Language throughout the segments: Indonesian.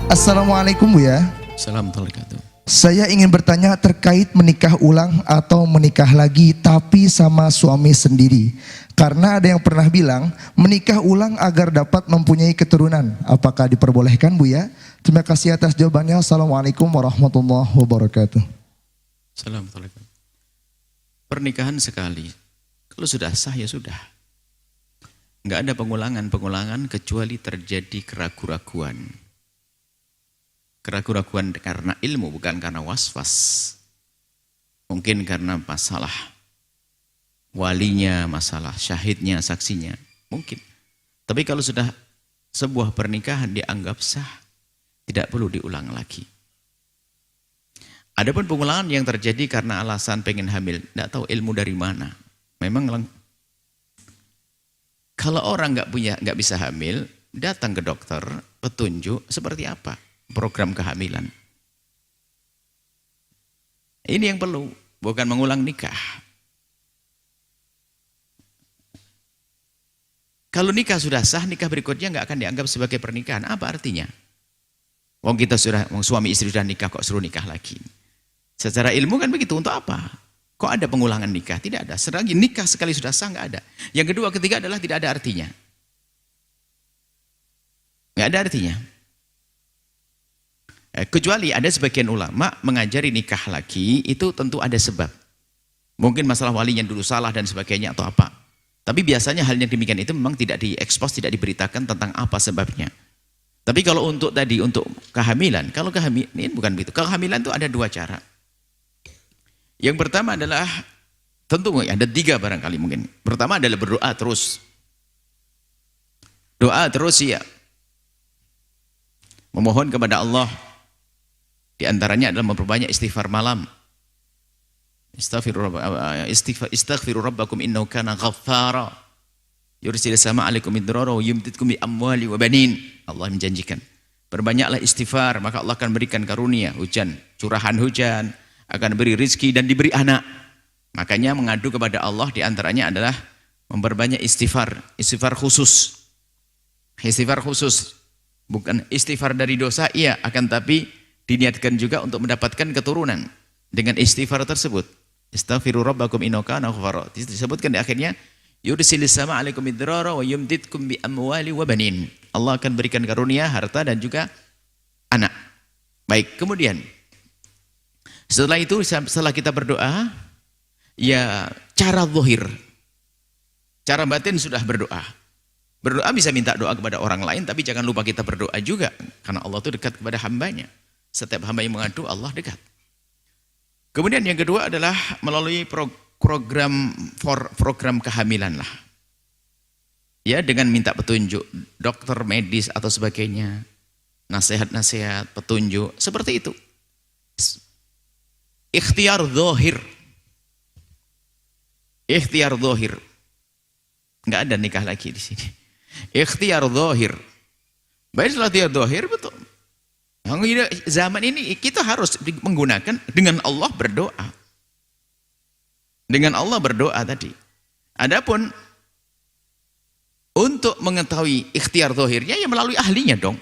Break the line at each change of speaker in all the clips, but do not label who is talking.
Assalamualaikum Bu ya.
Assalamualaikum.
Saya ingin bertanya terkait menikah ulang atau menikah lagi tapi sama suami sendiri. Karena ada yang pernah bilang menikah ulang agar dapat mempunyai keturunan. Apakah diperbolehkan Bu ya? Terima kasih atas jawabannya. Assalamualaikum warahmatullahi wabarakatuh.
Assalamualaikum. Pernikahan sekali. Kalau sudah sah ya sudah. Enggak ada pengulangan kecuali terjadi keraguan-raguan. Keraguan-raguan karena ilmu, bukan karena was-was. Mungkin karena masalah walinya, masalah syahidnya, saksinya. Mungkin. Tapi kalau sudah sebuah pernikahan dianggap sah, tidak perlu diulang lagi. Adapun pengulangan yang terjadi karena alasan pengen hamil, tidak tahu ilmu dari mana. Memang kalau orang nggak bisa hamil, datang ke dokter, petunjuk seperti apa program kehamilan. Ini yang perlu, bukan mengulang nikah. Kalau nikah sudah sah, nikah berikutnya nggak akan dianggap sebagai pernikahan. Apa artinya? Wong suami istri sudah nikah kok suruh nikah lagi. Secara ilmu kan begitu, untuk apa? Kok ada pengulangan nikah? Tidak ada. Selagi nikah sekali sudah sah nggak ada. Yang kedua, ketiga adalah tidak ada artinya. Nggak ada artinya. Kecuali ada sebagian ulama mengajari nikah lagi, itu tentu ada sebab. Mungkin masalah walinya dulu salah dan sebagainya atau apa. Tapi biasanya hal yang demikian itu memang tidak diekspos, tidak diberitakan tentang apa sebabnya. Tapi kalau untuk kehamilan, kalau kehamilan ini bukan begitu. Kehamilan itu ada dua cara. Yang pertama adalah, tentu ada tiga barangkali mungkin. Pertama adalah berdoa terus. Doa terus ya. Memohon kepada Allah. Di antaranya adalah memperbanyak istighfar malam. Istaghfiru rabbakum innahu kana ghaffara. Yursilis sama alaikum midrara wa yumdidkum bi amwali wa banin. Allah menjanjikan, berbanyaklah istighfar, maka Allah akan berikan karunia, hujan, curahan hujan, akan beri rizki dan diberi anak. Makanya mengadu kepada Allah di antaranya adalah memperbanyak istighfar khusus. Istighfar khusus. Bukan istighfar dari dosa, iya, akan tapi diniatkan juga untuk mendapatkan keturunan dengan istighfar tersebut. Astaghfiru rabbakum innahu kana ghaffara. Disebutkan di akhirnya, yursilis sama alaikum midrara wa yumdidkum bi amwali wa banin. Allah akan berikan karunia, harta dan juga anak. Baik, kemudian setelah itu, setelah kita berdoa, ya cara zahir. Cara batin sudah berdoa. Berdoa bisa minta doa kepada orang lain, tapi jangan lupa kita berdoa juga. Karena Allah itu dekat kepada hambanya. Setiap hamba yang mengadu, Allah dekat. Kemudian yang kedua adalah melalui program kehamilan lah. Ya, dengan minta petunjuk dokter medis atau sebagainya. Nasihat-nasihat, petunjuk, seperti itu. Ikhtiar zahir. Ikhtiar zahir. Enggak ada nikah lagi di sini. Ikhtiar zahir. Baik, setelah ikhtiar zahir, betul. Zaman ini kita harus menggunakan dengan Allah berdoa. Dengan Allah berdoa tadi. Adapun untuk mengetahui ikhtiar zahirnya ya melalui ahlinya dong.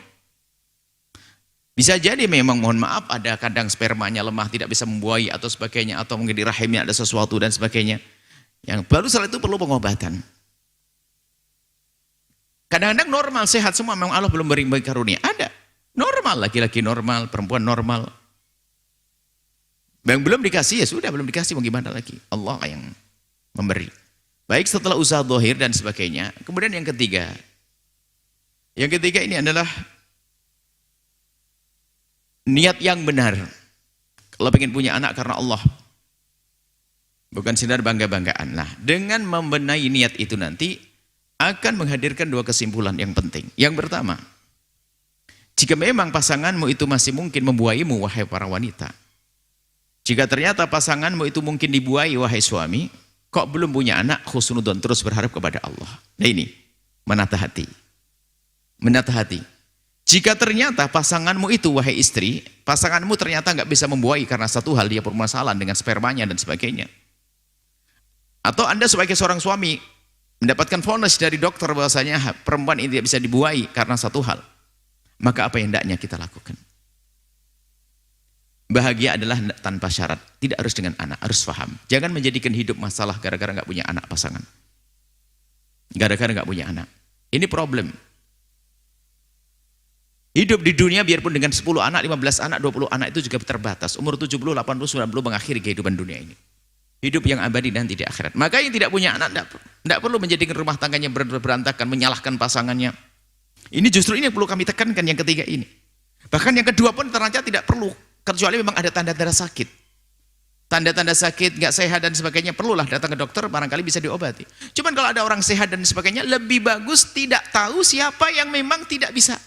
Bisa jadi memang, mohon maaf, ada kadang spermanya lemah, tidak bisa membuahi atau sebagainya, atau mungkin di rahimnya ada sesuatu dan sebagainya. Yang baru setelah itu perlu pengobatan. Kadang-kadang normal, sehat semua, memang Allah belum beri karunia. Ada. Normal, laki-laki normal, perempuan normal. Yang belum dikasih ya sudah, belum dikasih, mau gimana lagi? Allah yang memberi. Baik, setelah usaha zahir dan sebagainya. Kemudian yang ketiga. Yang ketiga ini adalah niat yang benar. Kalau pengen punya anak karena Allah. Bukan sekedar bangga-banggaan. Nah, dengan membenahi niat itu nanti akan menghadirkan dua kesimpulan yang penting. Yang pertama, jika memang pasanganmu itu masih mungkin membuaimu, wahai para wanita. Jika ternyata pasanganmu itu mungkin dibuai, wahai suami, kok belum punya anak, khusnudon, terus berharap kepada Allah. Nah ini, menata hati. Menata hati. Jika ternyata pasanganmu itu, wahai istri, pasanganmu ternyata nggak bisa membuai karena satu hal, dia permasalahan dengan spermanya dan sebagainya. Atau Anda sebagai seorang suami, mendapatkan vonis dari dokter bahwasanya perempuan ini tidak bisa dibuai karena satu hal. Maka apa yang hendaknya kita lakukan? Bahagia adalah tanpa syarat, tidak harus dengan anak, harus paham. Jangan menjadikan hidup masalah gara-gara nggak punya anak pasangan. Gara-gara nggak punya anak. Ini problem. Hidup di dunia biarpun dengan 10 anak, 15 anak, 20 anak itu juga terbatas. Umur 70, 80, 90 mengakhiri kehidupan dunia ini. Hidup yang abadi dan tidak akhirat. Maka yang tidak punya anak tidak perlu menjadikan rumah tangganya berantakan, menyalahkan pasangannya. Ini justru ini yang perlu kami tekankan yang ketiga ini. Bahkan yang kedua pun ternyata tidak perlu. Kecuali memang ada tanda-tanda sakit. Tanda-tanda sakit, nggak sehat dan sebagainya, perlulah datang ke dokter, barangkali bisa diobati. Cuman kalau ada orang sehat dan sebagainya, lebih bagus tidak tahu siapa yang memang tidak bisa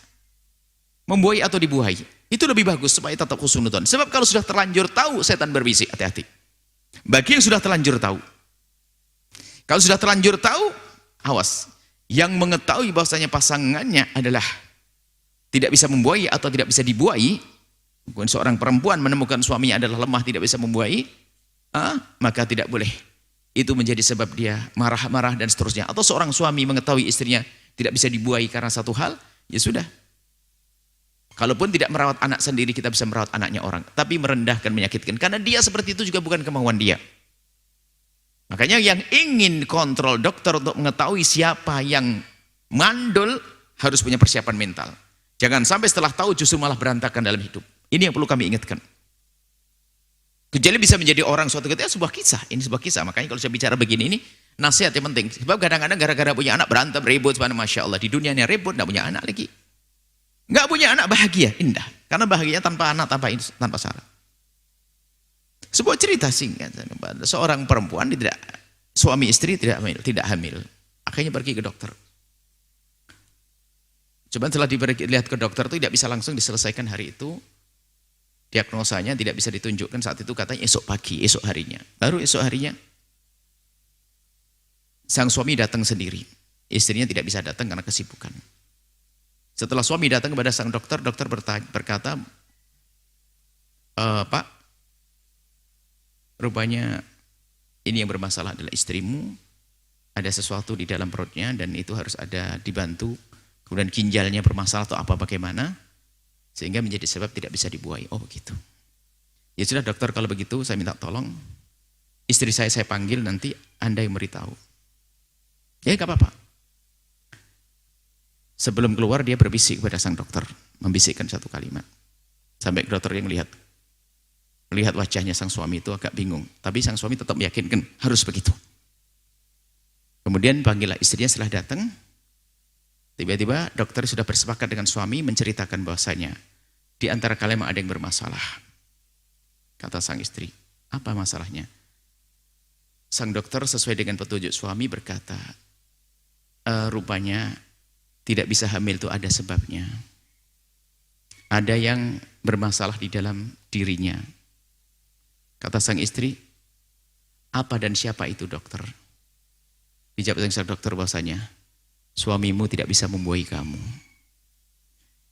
membuai atau dibuai. Itu lebih bagus supaya tetap husnuzon. Sebab kalau sudah terlanjur tahu, setan berbisik, hati-hati. Bagi yang sudah terlanjur tahu. Kalau sudah terlanjur tahu, awas. Yang mengetahui bahwasanya pasangannya adalah tidak bisa membuai atau tidak bisa dibuai, bukan seorang perempuan menemukan suaminya adalah lemah, tidak bisa membuai, maka tidak boleh. Itu menjadi sebab dia marah-marah dan seterusnya. Atau seorang suami mengetahui istrinya tidak bisa dibuai karena satu hal, ya sudah. Kalaupun tidak merawat anak sendiri, kita bisa merawat anaknya orang. Tapi merendahkan, menyakitkan. Karena dia seperti itu juga bukan kemauan dia. Makanya yang ingin kontrol dokter untuk mengetahui siapa yang mandul, harus punya persiapan mental. Jangan sampai setelah tahu justru malah berantakan dalam hidup. Ini yang perlu kami ingatkan. Kecuali bisa menjadi orang suatu ketika sebuah kisah. Ini sebuah kisah. Makanya kalau saya bicara begini, ini nasihat yang penting. Sebab kadang-kadang gara-gara punya anak berantem, ribut. Masya Allah. Di dunia ini ribut, tidak punya anak lagi. Nggak punya anak bahagia, indah. Karena bahagia tanpa anak, tanpa syarat. Sebuah cerita singkat. Seorang perempuan, suami istri tidak hamil. Akhirnya pergi ke dokter. Coba setelah dilihat ke dokter itu tidak bisa langsung diselesaikan hari itu. Diagnosanya tidak bisa ditunjukkan saat itu, katanya esok pagi, esok harinya. Baru esok harinya, sang suami datang sendiri. Istrinya tidak bisa datang karena kesibukan. Setelah suami datang kepada sang dokter, dokter berkata, Pak, rupanya ini yang bermasalah adalah istrimu, ada sesuatu di dalam perutnya dan itu harus ada dibantu, kemudian ginjalnya bermasalah atau apa bagaimana, sehingga menjadi sebab tidak bisa dibuai. Oh begitu. Ya sudah dokter, kalau begitu saya minta tolong, istri saya panggil, nanti Anda yang beritahu. Ya gak apa-apa. Sebelum keluar dia berbisik kepada sang dokter, membisikkan satu kalimat. Sampai dokter yang melihat wajahnya sang suami itu agak bingung. Tapi sang suami tetap meyakinkan harus begitu. Kemudian panggillah istrinya setelah datang. Tiba-tiba dokter sudah bersepakat dengan suami menceritakan bahwasanya di antara kalian ada yang bermasalah. Kata sang istri, apa masalahnya? Sang dokter sesuai dengan petunjuk suami berkata, rupanya tidak bisa hamil itu ada sebabnya. Ada yang bermasalah di dalam dirinya. Kata sang istri, apa dan siapa itu dokter? Dijawab sang dokter bahwasanya suamimu tidak bisa membuai kamu.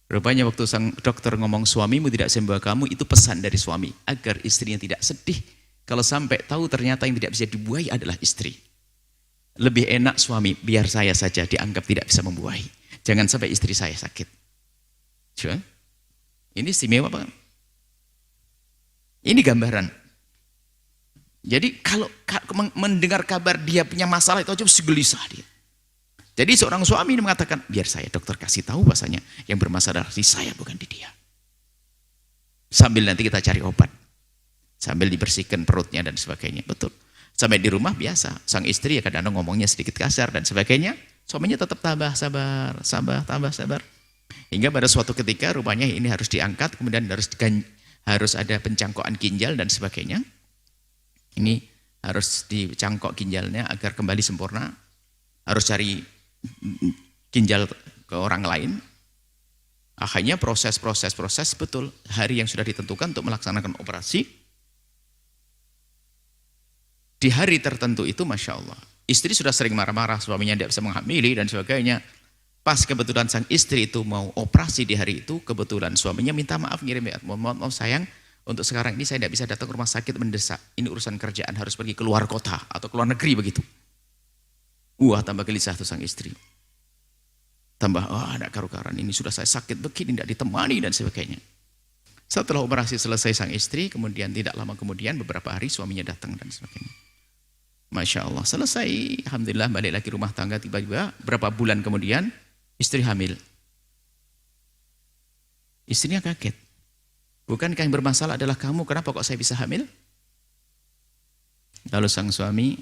Rupanya waktu sang dokter ngomong suamimu tidak bisa membuai kamu, itu pesan dari suami agar istrinya tidak sedih kalau sampai tahu ternyata yang tidak bisa dibuai adalah istri. Lebih enak suami, biar saya saja dianggap tidak bisa membuai. Jangan sampai istri saya sakit. Coba. Ini istimewa Pak. Ini gambaran. Jadi kalau mendengar kabar dia punya masalah itu aja gelisah dia. Jadi seorang suami ini mengatakan, biar saya dokter kasih tahu bahasanya yang bermasalah di saya bukan di dia. Sambil nanti kita cari obat. Sambil dibersihkan perutnya dan sebagainya. Betul. Sampai di rumah biasa. Sang istri ya kadang-kadang ngomongnya sedikit kasar dan sebagainya. Suaminya tetap tambah sabar. Hingga pada suatu ketika rupanya ini harus diangkat, kemudian harus ada pencangkokan ginjal dan sebagainya. Ini harus dicangkok ginjalnya agar kembali sempurna. Harus cari ginjal ke orang lain. Akhirnya proses betul. Hari yang sudah ditentukan untuk melaksanakan operasi. Di hari tertentu itu Masya Allah. Istri sudah sering marah-marah, suaminya tidak bisa menghamili dan sebagainya. Pas kebetulan sang istri itu mau operasi di hari itu, kebetulan suaminya minta maaf, ngirim mohon sayang, untuk sekarang ini saya tidak bisa datang ke rumah sakit mendesak. Ini urusan kerjaan, harus pergi keluar kota atau keluar negeri begitu. Tambah gelisah tuh sang istri. tambah, ada karu-karuan ini sudah saya sakit begini, tidak ditemani dan sebagainya. Setelah operasi selesai sang istri, kemudian tidak lama kemudian beberapa hari suaminya datang dan sebagainya. Masya Allah, selesai, alhamdulillah balik lagi rumah tangga, tiba-tiba berapa bulan kemudian istri hamil. Istrinya kaget. Bukankah yang bermasalah adalah kamu, kenapa kok saya bisa hamil? Lalu sang suami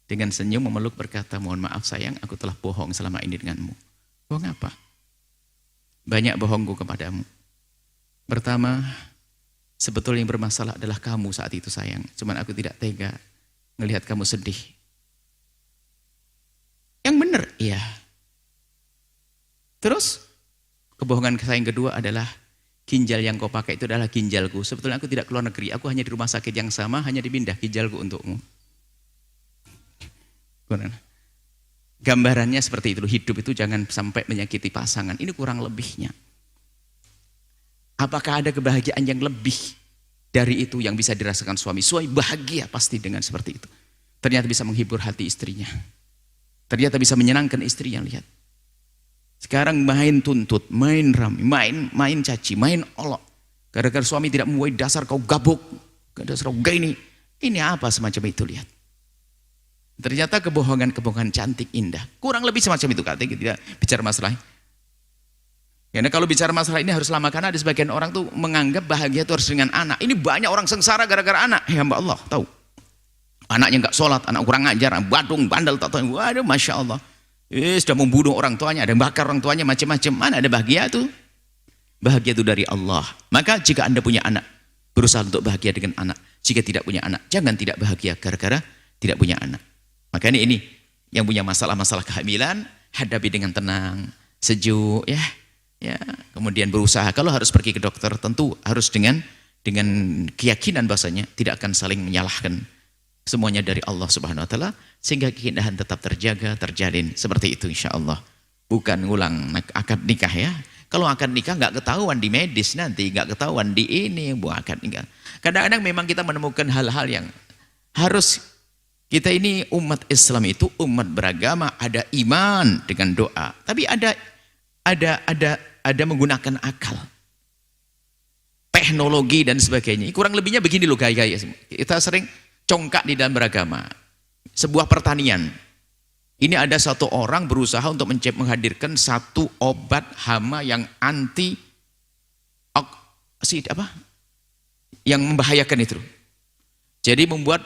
dengan senyum memeluk berkata, mohon maaf sayang, aku telah bohong selama ini denganmu. Bohong apa? Banyak bohongku kepadamu. Pertama, sebetulnya yang bermasalah adalah kamu saat itu sayang. Cuman aku tidak tega ngelihat kamu sedih. Yang benar, iya. Terus, kebohongan saya yang kedua adalah ginjal yang kau pakai itu adalah ginjalku. Sebetulnya aku tidak keluar negeri, aku hanya di rumah sakit yang sama, hanya dipindah ginjalku untukmu. Gambarannya seperti itu, hidup itu jangan sampai menyakiti pasangan. Ini kurang lebihnya. Apakah ada kebahagiaan yang lebih dari itu yang bisa dirasakan suami? Suami bahagia pasti dengan seperti itu. Ternyata bisa menghibur hati istrinya. Ternyata bisa menyenangkan istrinya, lihat. Sekarang main tuntut, main rame, main caci, main olok. Gara-gara suami tidak membuai dasar kau gabuk, dasar kau gini. Ini apa semacam itu, lihat. Ternyata kebohongan cantik, indah. Kurang lebih semacam itu, katanya tidak bicara masalah. Karena kalau bicara masalah ini harus lama, karena ada sebagian orang tuh menganggap bahagia itu harus dengan anak. Ini banyak orang sengsara gara-gara anak. Hamba Allah, tahu. Anaknya nggak sholat, anak kurang ngajar, badung, bandel, tak tahu. Waduh, Masya Allah. Sudah membunuh orang tuanya, ada yang bakar orang tuanya, macam-macam. Mana ada bahagia itu? Bahagia itu dari Allah. Maka jika Anda punya anak, berusaha untuk bahagia dengan anak. Jika tidak punya anak, jangan tidak bahagia gara-gara tidak punya anak. Makanya ini yang punya masalah-masalah kehamilan, hadapi dengan tenang, sejuk, ya. Kemudian berusaha. Kalau harus pergi ke dokter, tentu harus dengan keyakinan bahasanya tidak akan saling menyalahkan. Semuanya dari Allah Subhanahu Wa Taala, sehingga keindahan tetap terjaga, terjalin seperti itu insya Allah. Bukan ngulang akad nikah ya. Kalau akad nikah nggak ketahuan di medis nanti, nggak ketahuan di ini buat akad nikah. Kadang-kadang memang kita menemukan hal-hal yang harus. Kita ini umat Islam itu umat beragama, ada iman dengan doa, tapi ada menggunakan akal, teknologi dan sebagainya. Kurang lebihnya begini loh gaya-gaya. Kita sering congkak di dalam beragama. Sebuah pertanian. Ini ada satu orang berusaha untuk menghadirkan satu obat hama yang yang membahayakan itu. Jadi membuat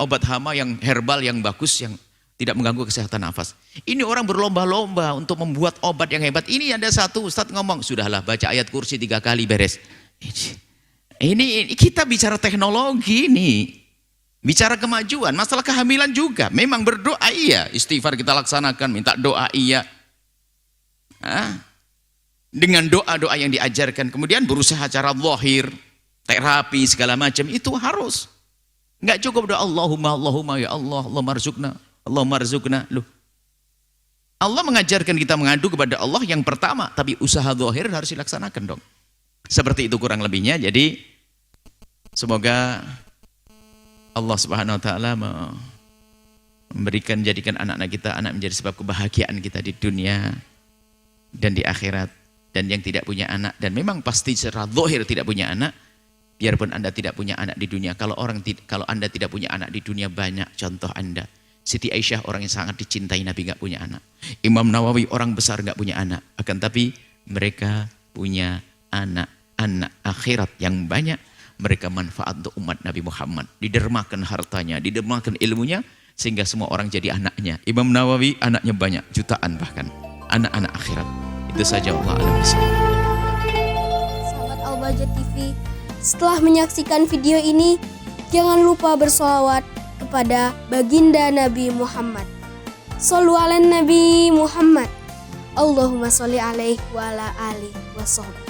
obat hama yang herbal yang bagus yang tidak mengganggu kesehatan nafas. Ini orang berlomba-lomba untuk membuat obat yang hebat. Ini ada satu ustadz ngomong, sudahlah baca ayat kursi 3 kali beres. Ini kita bicara teknologi nih. Bicara kemajuan, masalah kehamilan juga. Memang berdoa iya, istighfar kita laksanakan, minta doa iya. Dengan doa-doa yang diajarkan, kemudian berusaha cara zahir, terapi segala macam itu harus. Enggak cukup doa Allahumma ya Allah, Allahumma rizukna. Loh. Allah mengajarkan kita mengadu kepada Allah yang pertama, tapi usaha zahir harus dilaksanakan dong. Seperti itu kurang lebihnya. Jadi semoga Allah Subhanahu Wa Taala jadikan anak-anak kita menjadi sebab kebahagiaan kita di dunia dan di akhirat. Dan yang tidak punya anak, dan memang pasti secara zahir tidak punya anak, biarpun Anda tidak punya anak di dunia. Kalau Anda tidak punya anak di dunia, banyak contoh Anda. Siti Aisyah orang yang sangat dicintai Nabi nggak punya anak. Imam Nawawi orang besar nggak punya anak. Akan tapi mereka punya anak akhirat yang banyak. Mereka manfaat untuk umat Nabi Muhammad. Didermakan hartanya, didermakan ilmunya, sehingga semua orang jadi anaknya. Imam Nawawi anaknya banyak, jutaan bahkan. Anak-anak akhirat. Itu saja, Allah a'lam bishawab.
Sahabat Al-Bahjah TV, setelah menyaksikan video ini, jangan lupa bersolawat kepada baginda Nabi Muhammad. Shollu ala Nabi Muhammad. Allahumma sholli alaihi wa ala alihi wa sahbihi.